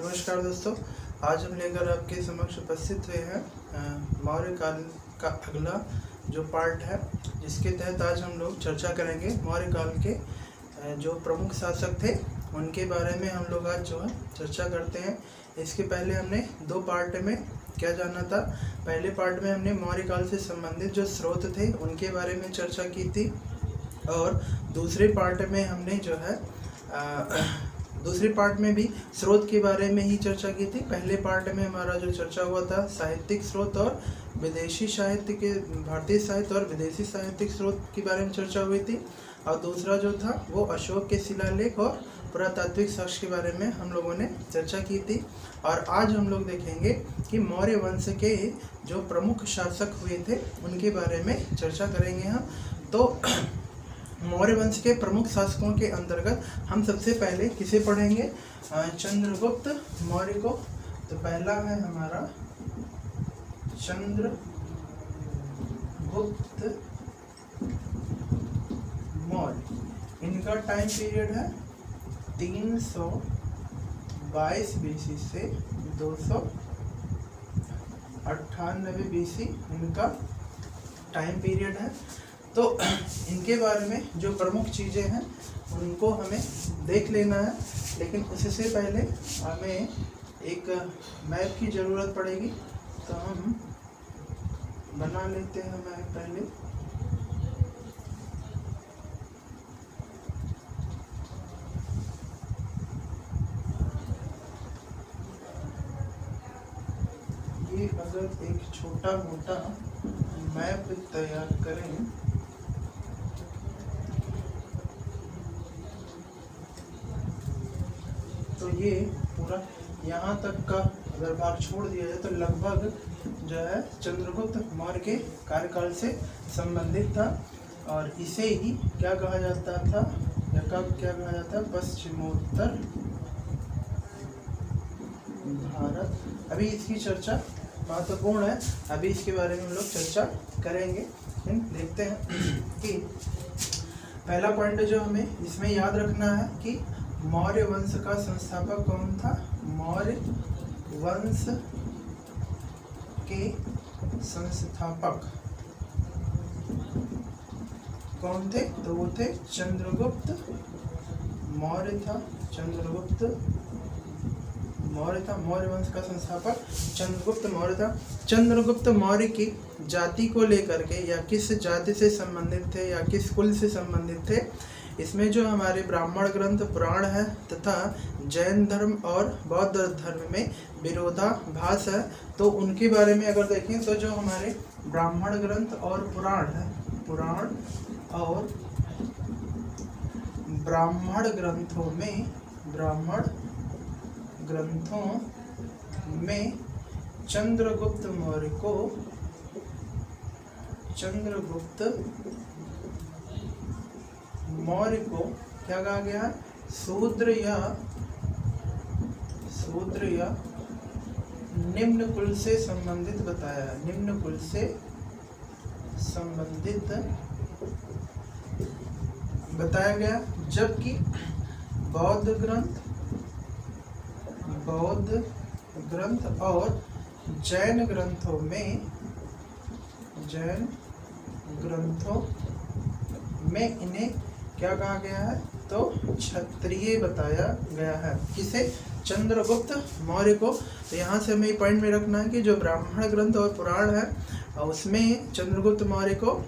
नमस्कार दोस्तों, आज हम लेकर आपके समक्ष उपस्थित हुए हैं मौर्य काल का अगला जो पार्ट है, जिसके तहत आज हम लोग चर्चा करेंगे मौर्य काल के जो प्रमुख शासक थे उनके बारे में हम लोग आज जो है चर्चा करते हैं। इसके पहले हमने दो पार्ट में क्या जाना था। पहले पार्ट में हमने मौर्य काल से संबंधित जो स्रोत थे उनके बारे में चर्चा की थी, और दूसरे पार्ट में हमने जो है दूसरे पार्ट में भी स्रोत के बारे में ही चर्चा की थी। पहले पार्ट में हमारा जो चर्चा हुआ था साहित्यिक स्रोत और विदेशी साहित्य के, भारतीय साहित्य और विदेशी साहित्यिक स्रोत के बारे में चर्चा हुई थी, और दूसरा जो था वो अशोक के शिलालेख और पुरातात्विक साक्ष्य के बारे में हम लोगों ने चर्चा की थी। और आज हम लोग देखेंगे कि मौर्य वंश के जो प्रमुख शासक हुए थे उनके बारे में चर्चा करेंगे हम। तो मौर्य वंश के प्रमुख शासकों के अंतर्गत हम सबसे पहले किसे पढ़ेंगे? चंद्रगुप्त मौर्य को। तो पहला है हमारा चंद्रगुप्त मौर्य। इनका टाइम पीरियड है 322 BC से 298 BC इनका टाइम पीरियड है। तो इनके बारे में जो प्रमुख चीज़ें हैं उनको हमें देख लेना है, लेकिन उससे पहले हमें एक मैप की ज़रूरत पड़ेगी। तो हम बना लेते हैं मैप पहले। ये अगर एक छोटा मोटा मैप तैयार करें तो ये पूरा यहाँ तक का अगर भाग छोड़ दिया जाए तो लगभग जो है चंद्रगुप्त मौर्य के कार्यकाल से संबंधित था, और इसे ही क्या कहा जाता था या कब क्या कहा जाता है? पश्चिमोत्तर भारत। अभी इसकी चर्चा महत्वपूर्ण है, अभी इसके बारे में हम लोग चर्चा करेंगे। देखते हैं कि पहला पॉइंट जो हमें इसमें याद रखना है कि मौर्य वंश का संस्थापक कौन था? मौर्य वंश के संस्थापक कौन थे? तो वो थे चंद्रगुप्त मौर्य था। चंद्रगुप्त मौर्य था, मौर्य वंश का संस्थापक चंद्रगुप्त मौर्य था। चंद्रगुप्त मौर्य की जाति को लेकर के, या किस जाति से संबंधित थे या किस कुल से संबंधित थे, इसमें जो हमारे ब्राह्मण ग्रंथ पुराण है तथा जैन धर्म और बौद्ध धर्म में विरोधाभास है। तो उनके बारे में अगर देखें तो जो हमारे ब्राह्मण ग्रंथ और पुराण है, पुराण और ब्राह्मण ग्रंथों में चंद्रगुप्त मौर्य को क्या कहा गया है? शूद्र या निम्न कुल से संबंधित बताया है। निम्न कुल से संबंधित बताया गया, जबकि बौद्ध ग्रंथ और जैन ग्रंथों में इन्हें क्या कहा गया है? तो क्षत्रिय बताया गया है। किसे? चंद्रगुप्त मौर्य को। तो यहाँ से हमें पॉइंट में रखना है कि जो ब्राह्मण ग्रंथ और पुराण है उसमें चंद्रगुप्त मौर्य को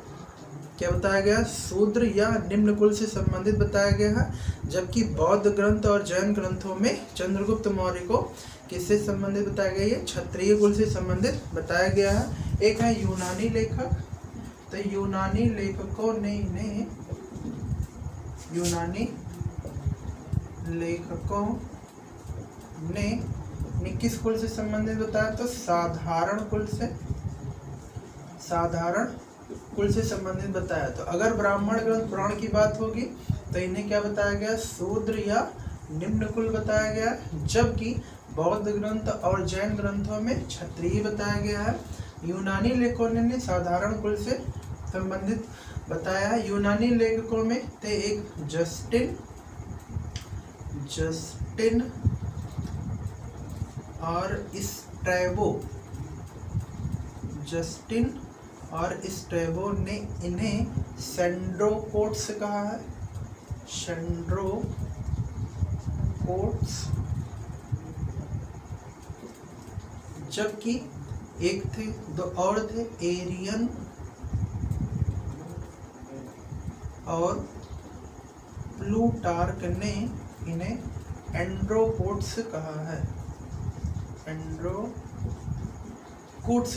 क्या बताया गया? शूद्र या निम्न कुल से संबंधित बताया गया है, जबकि बौद्ध ग्रंथ और जैन ग्रंथों में चंद्रगुप्त मौर्य को किससे संबंधित बताया गया? ये क्षत्रिय कुल से संबंधित बताया गया है। एक है यूनानी लेखक। तो यूनानी लेखकों ने किस कुल से संबंधित बताया? तो साधारण कुल से संबंधित बताया। तो अगर ब्राह्मण ग्रंथ पुराण की बात होगी तो इन्हें क्या बताया गया? शूद्र या निम्न कुल बताया गया, जबकि बौद्ध ग्रंथ और जैन ग्रंथों में क्षत्रिय बताया गया है। यूनानी लेखकों ने साधारण कुल से संबंधित बताया है। यूनानी लेखकों में थे एक जस्टिन और स्ट्रैबो, जस्टिन और स्ट्रैबो ने इन्हें सेंड्रोकोट्स कहा है, सेंड्रोकोट्स। जबकि एक थे, दो और थे, एरियन और प्लूटार्क ने इन्हें एंड्रोकोट्स कहा है, एंड्रोकोट्स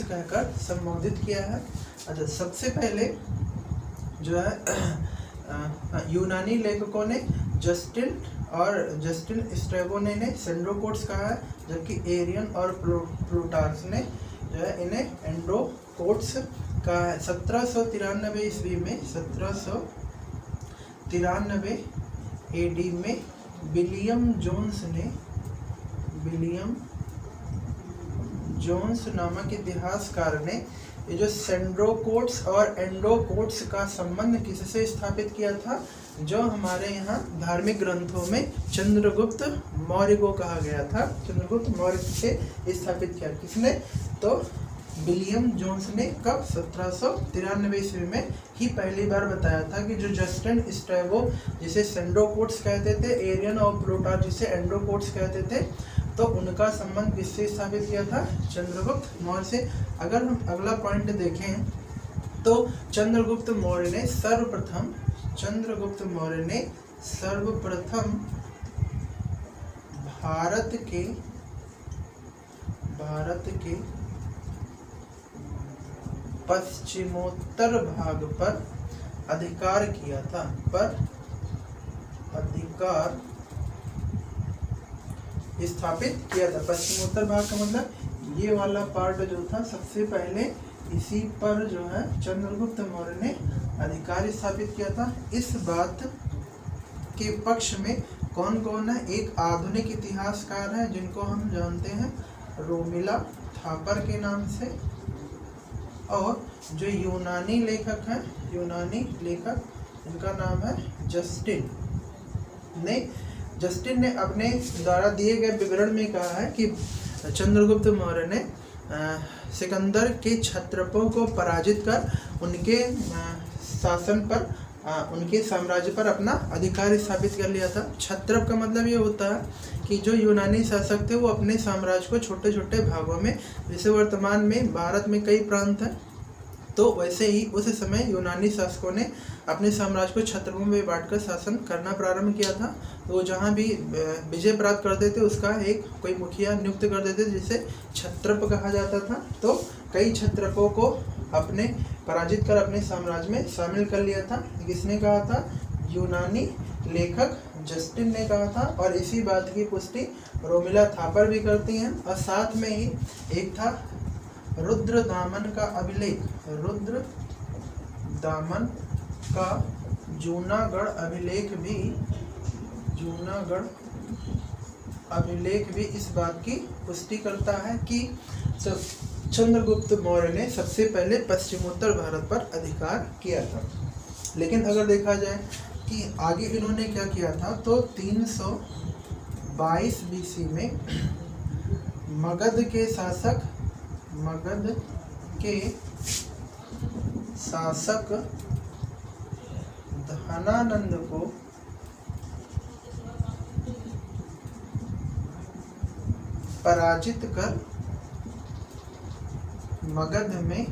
कहकर संबोधित किया है। अच्छा, सबसे पहले जो है यूनानी लेखकों ने जस्टिन स्ट्रैबो ने इन्हें सेंड्रोकोट्स कहा है, जबकि एरियन और प्लूटार्क ने जो है इन्हें एंड्रोकोट्स कहा है। 1793 ईस्वी में, 1793 एडी में विलियम जोन्स नामक इतिहासकार ने ये जो सेंड्रोकोट्स और एंडोकोट्स का संबंध किससे स्थापित किया था, जो हमारे यहाँ धार्मिक ग्रंथों में चंद्रगुप्त मौर्य को कहा गया था। चंद्रगुप्त मौर्य से स्थापित किया किसने, तो विलियम जोन्स ने। कब, 1793 ईस्वी में ही पहली बार बताया था कि जो जस्टिन स्ट्रैबो जिसे सेंड्रोकोट्स कहते थे, एरियन और प्लूटार्क जिसे एंडोकोट्स कहते थे, तो उनका संबंध किससे स्थापित किया था, चंद्रगुप्त मौर्य से। अगर हम अगला पॉइंट देखें तो चंद्रगुप्त मौर्य ने सर्वप्रथम भारत के पश्चिमोत्तर भाग पर अधिकार किया था, स्थापित किया था। पश्चिमोत्तर भाग का मतलब ये वाला पार्ट जो था, सबसे पहले इसी पर जो है चंद्रगुप्त मौर्य ने अधिकार स्थापित किया था। इस बात के पक्ष में कौन कौन है, एक आधुनिक इतिहासकार है जिनको हम जानते हैं रोमिला थापर के नाम से, और जो यूनानी लेखक इनका नाम है जस्टिन ने अपने द्वारा दिए गए विवरण में कहा है कि चंद्रगुप्त मौर्य ने सिकंदर के क्षत्रपों को पराजित कर उनके शासन पर, उनके साम्राज्य पर अपना अधिकार स्थापित कर लिया था। क्षत्रप का मतलब ये होता है कि जो यूनानी शासक थे वो अपने साम्राज्य को छोटे छोटे भागों में, जैसे वर्तमान में भारत में कई प्रांत हैं, तो वैसे ही उस समय यूनानी शासकों ने अपने साम्राज्य को क्षत्रपों में बांटकर शासन करना प्रारंभ किया था। तो जहाँ भी विजय प्राप्त करते थे उसका एक कोई मुखिया नियुक्त कर देते थे, जिसे क्षत्रप कहा जाता था। तो कई क्षत्रपों को अपने पराजित कर अपने साम्राज्य में शामिल कर लिया था। किसने कहा था, यूनानी लेखक जस्टिन ने कहा था, और इसी बात की पुष्टि रोमिला थापर भी करती हैं। और साथ में ही एक था रुद्रदामन का अभिलेख, रुद्रदामन का जूनागढ़ अभिलेख भी इस बात की पुष्टि करता है कि चंद्रगुप्त मौर्य ने सबसे पहले पश्चिमोत्तर भारत पर अधिकार किया था। लेकिन अगर देखा जाए कि आगे इन्होंने क्या किया था, तो 322 BC में मगध के शासक धनानंद को पराजित कर मगध में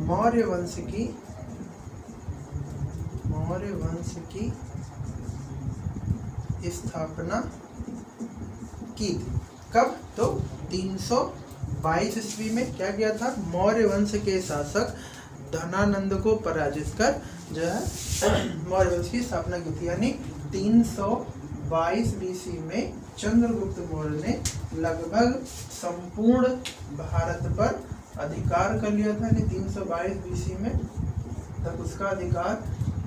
मौर्य वंश की स्थापना की। कब, तो 322 ईस्वी में क्या किया था, मौर्य वंश के शासक धनानंद को पराजित कर जो है मौर्य वंश की स्थापना की थी। यानी 322 BC में चंद्रगुप्त मौर्य ने लगभग संपूर्ण भारत पर अधिकार कर लिया था। यानी 322 BC में तक उसका अधिकार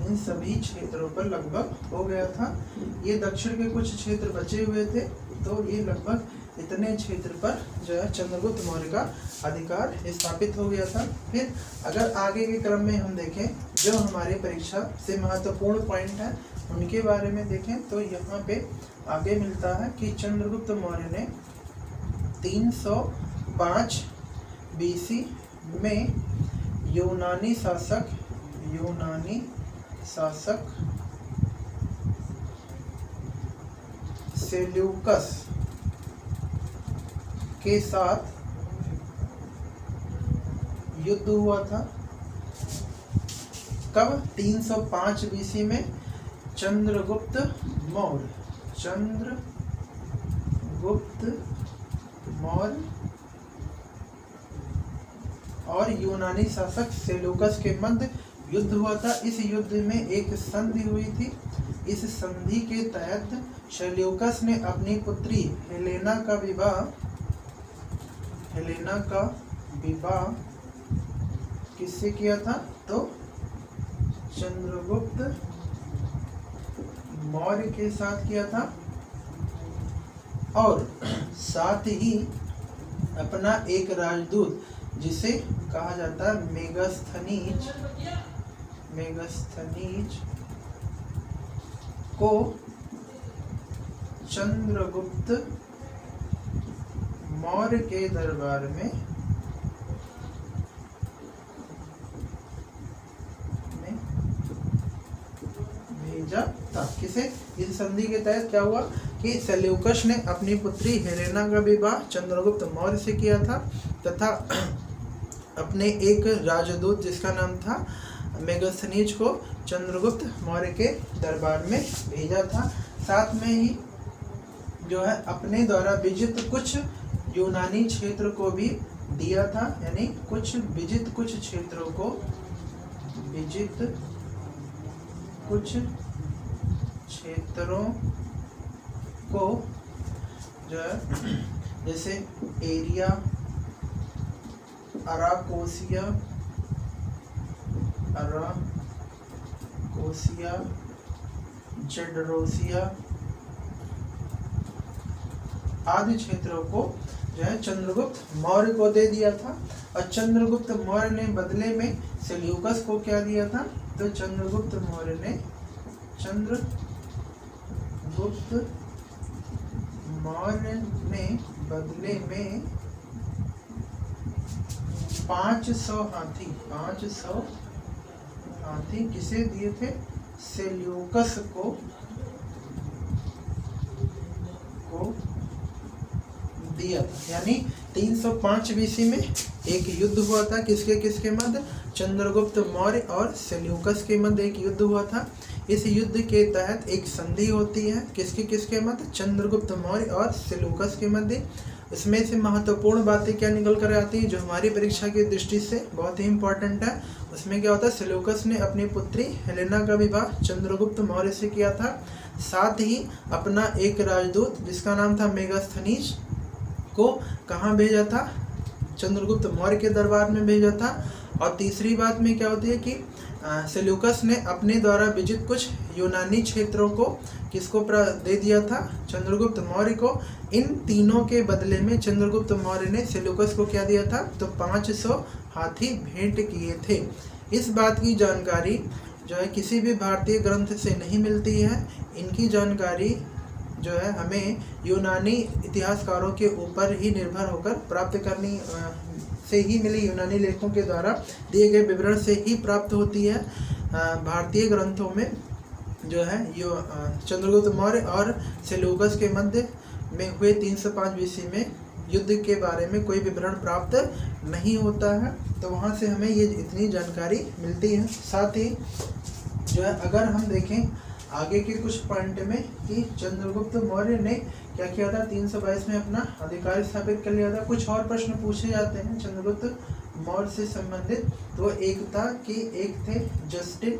इन सभी क्षेत्रों पर लगभग हो गया था। ये दक्षिण के कुछ क्षेत्र बचे हुए थे, तो ये लगभग इतने क्षेत्र पर जो है चंद्रगुप्त मौर्य का अधिकार स्थापित हो गया था। फिर अगर आगे के क्रम में हम देखें, जो हमारी परीक्षा से महत्वपूर्ण पॉइंट है उनके बारे में देखें तो यहाँ पे आगे मिलता है कि चंद्रगुप्त मौर्य ने 305 BC में यूनानी शासक सेल्यूकस के साथ युद्ध हुआ था। कब? 305 BC में चंद्रगुप्त मौर्य और यूनानी शासक सेल्यूकस के मध्य युद्ध हुआ था। इस युद्ध में एक संधि हुई थी। इस संधि के तहत सेल्यूकस ने अपनी पुत्री हेलेना का विवाह किससे किया था? तो चंद्रगुप्त मौर्य के साथ किया था। और साथ ही अपना एक राजदूत जिसे कहा जाता है मेगस्थनीज को चंद्रगुप्त मौर्य के दरबार में भेजा था। किसे? इस संधि के तहत क्या हुआ कि सेल्यूकस ने अपनी पुत्री हेलेना का विवाह चंद्रगुप्त मौर्य से किया था तथा अपने एक राजदूत जिसका नाम था मेगस्थनीज को चंद्रगुप्त मौर्य के दरबार में भेजा था। साथ में ही जो है अपने द्वारा विजित कुछ यूनानी क्षेत्र को भी दिया था, यानी कुछ क्षेत्रों को जो है जैसे एरिया, अराकोसिया, जेडरोसिया आदि क्षेत्रों को जो है चंद्रगुप्त मौर्य को दे दिया था। और चंद्रगुप्त मौर्य ने बदले में सेल्यूकस को क्या दिया था? तो चंद्रगुप्त मौर्य ने बदले में 500 हाथी किसे दिए थे? सेल्यूकस को दिया था। यानी 305 BC में एक युद्ध हुआ था। किसके मध्य? चंद्रगुप्त मौर्य और सेल्यूकस के मध्य एक युद्ध हुआ था। इस युद्ध के तहत एक संधि होती है। किसके मध्य? चंद्रगुप्त मौर्य और सेल्यूकस के मध्य। इसमें से महत्वपूर्ण बातें क्या निकल कर आती है जो हमारी परीक्षा की दृष्टि से बहुत ही इम्पोर्टेंट है? उसमें क्या होता है? सेल्यूकस ने अपनी पुत्री हेलेना का विवाह चंद्रगुप्त मौर्य से किया था। साथ ही अपना एक राजदूत जिसका नाम था मेगस्थनीज को कहाँ भेजा था? चंद्रगुप्त मौर्य के दरबार में भेजा था। और तीसरी बात में क्या होती है कि सेल्यूकस ने अपने द्वारा विजित कुछ यूनानी क्षेत्रों को किसको दे दिया था? चंद्रगुप्त मौर्य को। इन तीनों के बदले में चंद्रगुप्त मौर्य ने सेल्यूकस को क्या दिया था? तो 500 हाथी भेंट किए थे। इस बात की जानकारी जो है किसी भी भारतीय ग्रंथ से नहीं मिलती है। इनकी जानकारी जो है हमें यूनानी इतिहासकारों के ऊपर ही निर्भर होकर प्राप्त करनी से ही मिली, यूनानी लेखों के द्वारा दिए गए विवरण से ही प्राप्त होती है। भारतीय ग्रंथों में जो है चंद्रगुप्त मौर्य और सेल्यूकस के मध्य में हुए 305 BC में युद्ध के बारे में कोई विवरण प्राप्त नहीं होता है। तो वहाँ से हमें ये इतनी जानकारी मिलती है। साथ ही जो है अगर हम देखें आगे के कुछ पॉइंट में कि चंद्रगुप्त मौर्य ने क्या किया था? 322 में अपना अधिकार स्थापित कर लिया था। कुछ और प्रश्न पूछे जाते हैं चंद्रगुप्त मौर्य से संबंधित। तो एक था कि एक थे जस्टिन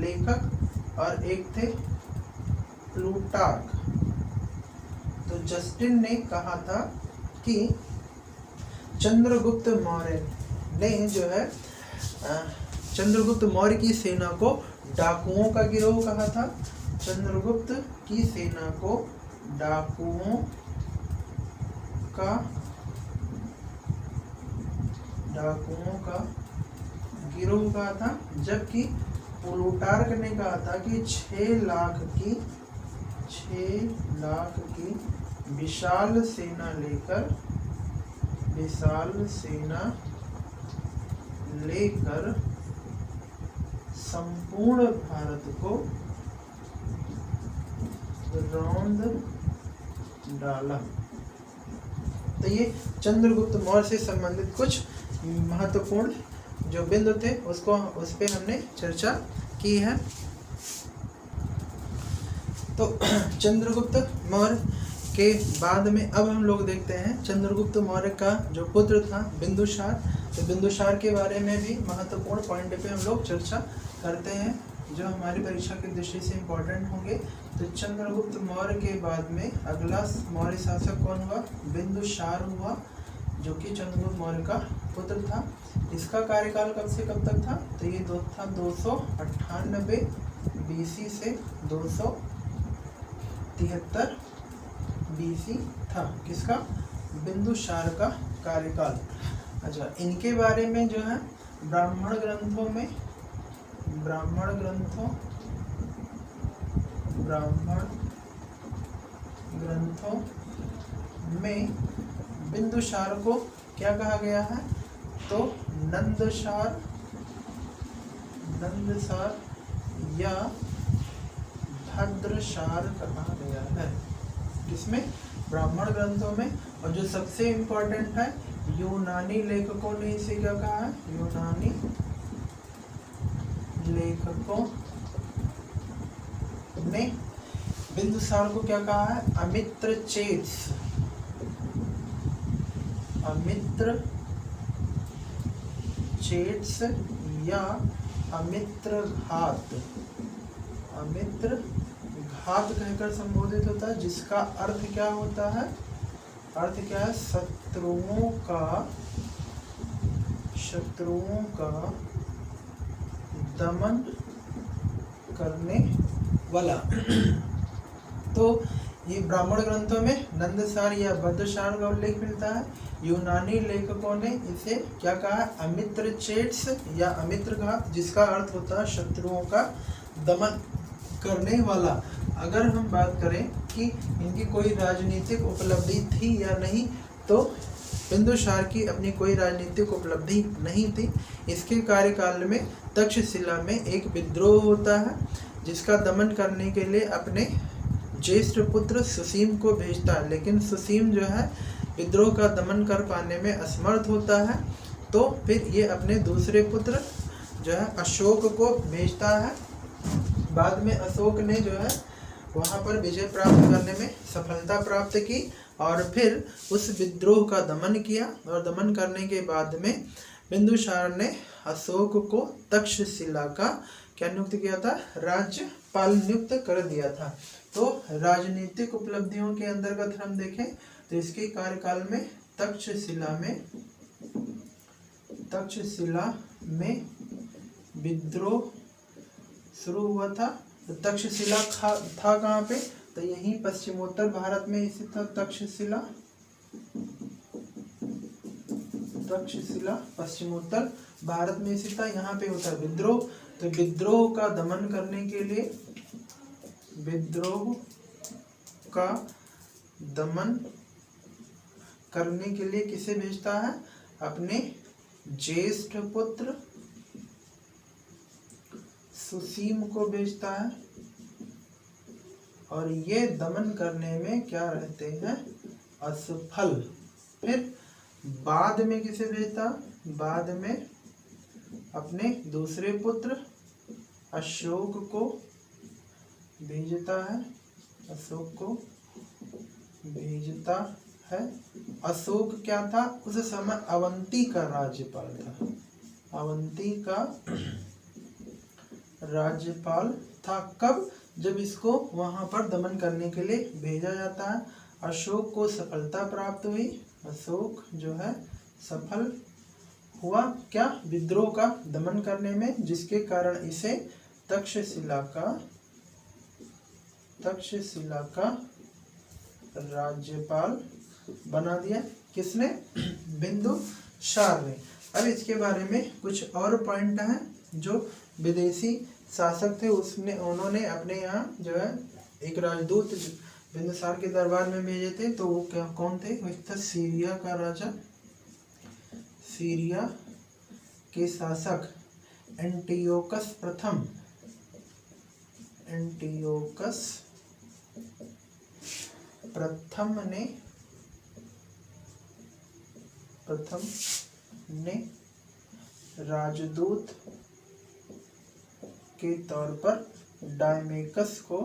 लेखक और एक थे प्लूटार्क। तो जस्टिन ने कहा था कि चंद्रगुप्त मौर्य ने जो है चंद्रगुप्त मौर्य की सेना को डाकुओं का गिरोह कहा था। चंद्रगुप्त की सेना को डाकुओं का गिरोह कहा था, जबकि प्लूटार्क ने कहा था कि 6 लाख की विशाल सेना लेकर संपूर्ण भारत को रौंद डाला। तो ये चंद्रगुप्त मौर्य से संबंधित कुछ महत्वपूर्ण जो बिंदु थे उस पे हमने चर्चा की है। तो चंद्रगुप्त मौर्य के बाद में अब हम लोग देखते हैं चंद्रगुप्त मौर्य का जो पुत्र था बिंदुसार। तो बिंदुसार के बारे में भी महत्वपूर्ण पॉइंट पे हम लोग चर्चा करते हैं जो हमारी परीक्षा की दृष्टि से इम्पोर्टेंट होंगे। तो चंद्रगुप्त मौर्य के बाद में अगला मौर्य शासक कौन हुआ? बिंदुसार हुआ, जो कि चंद्रगुप्त मौर्य का पुत्र था। इसका कार्यकाल कब से कब तक था? तो ये था 298 BC से 273 BC था। किसका? बिंदुसार का कार्यकाल। अच्छा, इनके बारे में जो है ब्राह्मण ग्रंथों में बिंदुसार को क्या कहा गया है? तो नंदसार या भद्रसार कहा गया है। किसमें? ब्राह्मण ग्रंथों में। और जो सबसे इम्पोर्टेंट है, यूनानी लेखकों ने इसे क्या कहा है? यूनानी लेखकों ने बिंदुसार को क्या कहा है? अमित्रचेट्स या अमित्रघात कहकर संबोधित होता है, जिसका अर्थ क्या होता है? अर्थ क्या है? शत्रुओं का दमन करने वाला। तो ये ब्राह्मण ग्रंथों में नंदसार या भद्रसार का उल्लेख मिलता है। यूनानी लेखकों ने इसे क्या कहा है? अमित्रचेट्स या अमित्रघात, जिसका अर्थ होता है शत्रुओं का दमन करने वाला। अगर हम बात करें कि इनकी कोई राजनीतिक उपलब्धि थी या नहीं, तो बिंदुसार की अपनी कोई राजनीतिक उपलब्धि नहीं थी। इसके कार्यकाल में तक्षशिला में एक विद्रोह होता है, जिसका दमन करने के लिए अपने ज्येष्ठ पुत्र सुसीम को भेजता है, लेकिन सुसीम जो है विद्रोह का दमन कर पाने में असमर्थ होता है। तो फिर ये अपने दूसरे पुत्र जो है अशोक को भेजता है। बाद में अशोक ने जो है वहाँ पर विजय प्राप्त करने में सफलता प्राप्त की और फिर उस विद्रोह का दमन किया। और दमन करने के बाद में बिंदुसार ने अशोक को तक्षशिला का क्या नियुक्त किया था? राज्यपाल नियुक्त कर दिया था। तो राजनीतिक उपलब्धियों के अंतर्गत हम देखें तो इसके कार्यकाल में तक्षशिला में विद्रोह शुरू हुआ था। तो तक्षशिला था कहाँ पे? तो यही पश्चिमोत्तर भारत में स्थित था तक्षशिला पश्चिमोत्तर भारत में स्थित था। यहाँ पे होता है विद्रोह। तो विद्रोह का दमन करने के लिए किसे भेजता है? अपने ज्येष्ठ पुत्र सुसीम को भेजता है। और ये दमन करने में क्या रहते हैं? असफल। फिर बाद में किसे भेजता? बाद में अपने दूसरे पुत्र अशोक को भेजता है। अशोक क्या था? उस समय अवंती का राज्यपाल था। कब? जब इसको वहां पर दमन करने के लिए भेजा जाता है। अशोक को सफलता प्राप्त हुई। अशोक जो है सफल हुआ क्या? विद्रोह का दमन करने में, जिसके कारण इसे तक्षशिला का राज्यपाल बना दिया। किसने? बिंदुसार ने। अब इसके बारे में कुछ और पॉइंट हैं जो विदेशी शासक थे उन्होंने अपने यहाँ जो है एक राजदूत बिंदुसार के दरबार में भेजे थे। तो वो कौन थे? वो था सीरिया का राजा, सीरिया के शासक एंटियोकस प्रथम। एंटियोकस प्रथम ने राजदूत के तौर पर डायमेकस को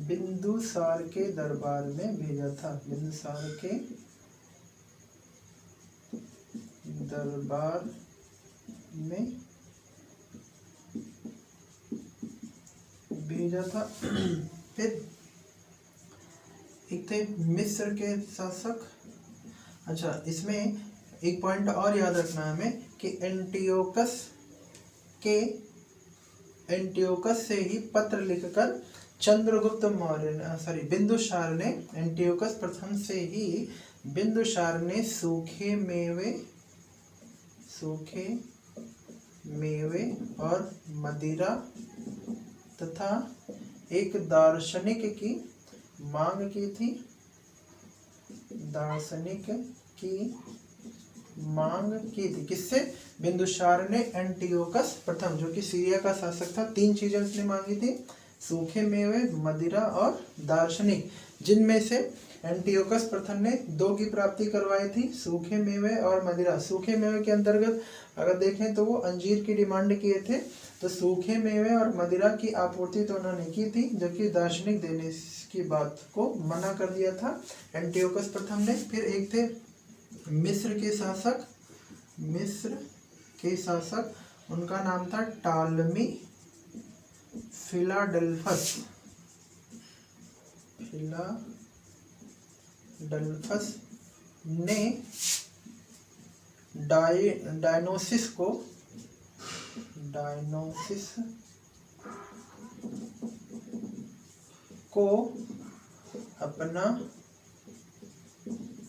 बिंदुसार के दरबार में भेजा था। बिंदुसार के दरबार में भेजा था। फिर एक थे मिस्र के शासक। अच्छा, इसमें एक पॉइंट और याद रखना है हमें कि एंटियोकस से ही पत्र लिखकर चंद्रगुप्त मौर्य बिंदुसार ने, एंटियोकस प्रथम से ही बिंदुसार ने सूखे मेवे और मदिरा तथा एक दार्शनिक की मांग की थी। दार्शनिक की मांग की थी किससे? बिंदुसार ने एंटियोकस प्रथम, जो कि सीरिया का शासक था। 3 चीजें उसने मांगी थी, सूखे मेवे, मदिरा और दार्शनिक, जिनमें से एंटियोकस प्रथम ने 2 की प्राप्ति करवाई थी, सूखे मेवे और मदिरा। सूखे मेवे के अंतर्गत अगर देखें तो वो अंजीर की डिमांड किए थे, तो सूखे मेवे और मदिरा की आपूर्ति तो उन्होंने की थी, जबकि दार्शनिक देने की बात को मना कर दिया था एंटियोकस प्रथम ने। फिर एक थे मिस्र के शासक, उनका नाम था टालमी फिलाडेल्फस ने डायनोसिस को अपना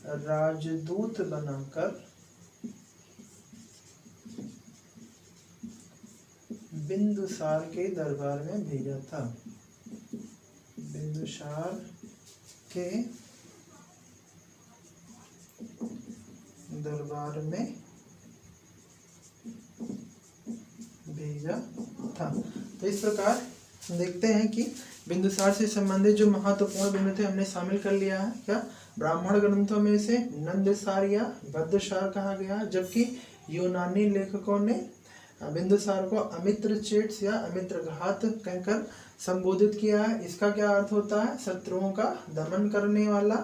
राजदूत बनाकर बिंदुसार के दरबार में भेजा था। बिंदुसार के दरबार में भेजा था। तो इस प्रकार देखते हैं कि बिंदुसार से संबंधित जो महत्वपूर्ण बिंदु थे हमने शामिल कर लिया है। क्या? ब्राह्मण ग्रंथों में से नंदसार या भद्रसार कहा गया, जबकि यूनानी लेखकों ने बिंदुसार को अमित्रचेट्स या अमित्रघात कहकर संबोधित किया है। इसका क्या अर्थ होता है? शत्रुओं का दमन करने वाला।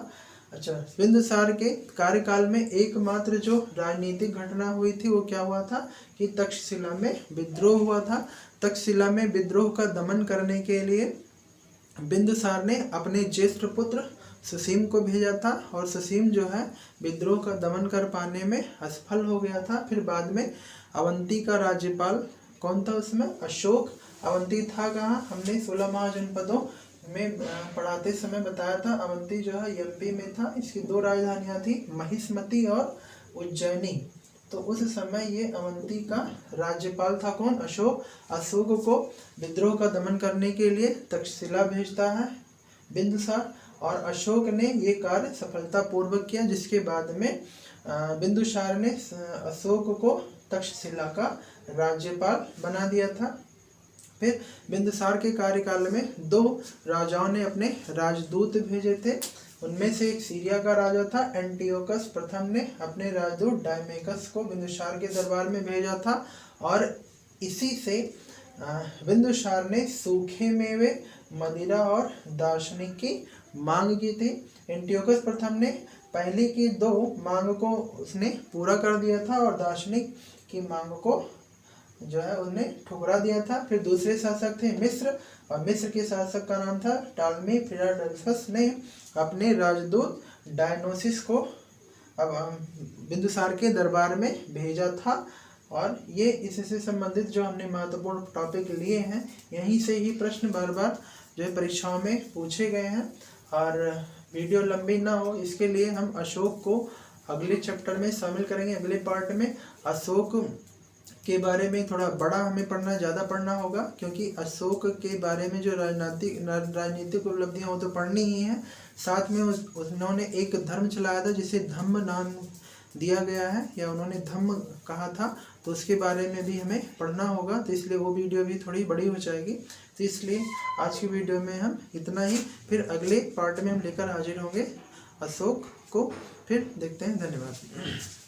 अच्छा, बिंदुसार के कार्यकाल में एकमात्र जो राजनीतिक घटना हुई थी वो क्या हुआ था कि तक्षशिला में विद्रोह हुआ था। तक्षशिला में विद्रोह का दमन करने के लिए बिंदुसार ने अपने ज्येष्ठ पुत्र सुसीम को भेजा था, और सुसीम जो है विद्रोह का दमन कर पाने में असफल हो गया था। फिर बाद में अवंती का राज्यपाल कौन था? उसमें अशोक। अवंती था कहाँ? हमने 16 महाजनपदों में पढ़ाते समय बताया था। अवंती जो है एमपी में था। इसकी 2 राजधानियां थी, महिष्मती और उज्जैनी। तो उस समय ये अवंती का राज्यपाल था कौन? अशोक। अशोक को विद्रोह का दमन करने के लिए तक्षशिला भेजता है बिंदुसार, और अशोक ने ये कार्य सफलतापूर्वक किया, जिसके बाद में बिंदुसार ने अशोक को तक्षशिला का राज्यपाल बना दिया था। फिर बिंदुसार के कार्यकाल में 2 राजाओं ने अपने राजदूत भेजे थे। उनमें से एक सीरिया का राजा था एंटियोकस प्रथम ने अपने राजदूत डायमेकस को बिंदुसार के दरबार में भेजा था, और इसी से बिंदुसार ने सूखे मेवे, मदिरा और दार्शनिक की मांग की थी। एंटियोकस प्रथम ने पहले की 2 मांग को उसने पूरा कर दिया था, और दार्शनिक की मांग को जो है उन्हें ठुकरा दिया था। फिर दूसरे शासक थे मिस्र, और मिस्र के शासक का नाम था टालमी फिलाडेल्फस ने अपने राजदूत डायनोसिस को बिंदुसार के दरबार में भेजा था। और ये इससे संबंधित जो हमने महत्वपूर्ण टॉपिक लिए हैं, यहीं से ही प्रश्न बार बार जो है परीक्षाओं में पूछे गए हैं। और वीडियो लंबी ना हो इसके लिए हम अशोक को अगले चैप्टर में शामिल करेंगे। अगले पार्ट में अशोक के बारे में थोड़ा बड़ा हमें पढ़ना, ज़्यादा पढ़ना होगा, क्योंकि अशोक के बारे में जो राजनीतिक उपलब्धियाँ वो तो पढ़नी ही है। साथ में उन्होंने एक धर्म चलाया था जिसे धम्म नाम दिया गया है, या उन्होंने धम्म कहा था, तो उसके बारे में भी हमें पढ़ना होगा। तो इसलिए वो वीडियो भी थोड़ी बड़ी हो जाएगी। तो इसलिए आज की वीडियो में हम इतना ही, फिर अगले पार्ट में हम लेकर हाजिर होंगे अशोक को। फिर देखते हैं। धन्यवाद।